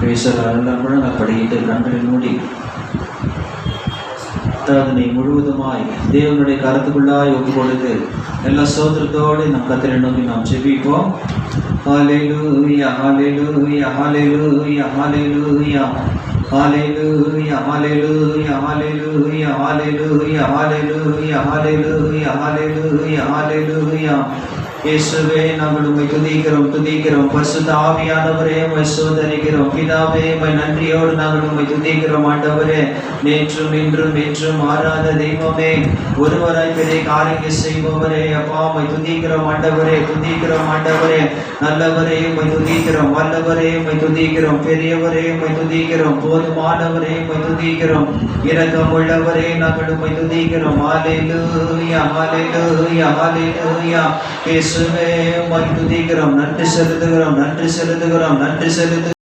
பேசுகிறார்கள் முழங்க படிக்கிட்டு கண்களை மூடி அதனை முழுவதுமாய் தேவனுடைய கருத்துக்குள்ளாய் ஒப்பு கொடுத்து எல்லா சோதரத்தோடு நம் கர்த்தரை நோக்கி நாம் ஜெபிப்போம். ஹல்லேலூயா ஹல்லேலூயா ஹல்லேலூயா ஹல்லேலூயா ஹல்லேலூயா ஹல்லேலூயா ஹல்லேலூயா ஹல்லேலூயா ஹல்லேலூயா ஹல்லேலூயா ஹல்லேலூயா ஹல்லேலூயா. இயேசுவே நாங்கள் உம்மை துதிக்கிறோம். பரிசுத்த ஆவியானவரே உம்மை சோதரிக்கிறோம். பிதாவே உம்மை நன்றியோடு நாங்கள் உம்மை துதிக்கிறோம். ஆண்டவரே நேற்றும் இன்றும் என்றும் மாறாத தெய்வமே, ஒருவராய் பெரிய காரியங்களை செய்பவரே, அப்பா உம்மை துதிக்கிறோம் ஆண்டவரே. நல்லவரே உம்மை துதிக்கிறோம். வல்லவரே உம்மை துதிக்கிறோம். பெரியவரே உம்மை துதிக்கிறோம். போதுமானவரே உம்மை துதிக்கிறோம். இரக்கமுள்ளவரே நாங்கள் உம்மை துதிக்கிறோம். ஹல்லேலூயா ஹல்லேலூயா ஹல்லேலூயா. இயேசுவே உம்மை துதிக்கிறோம். நன்றி செலுத்துகிறோம்.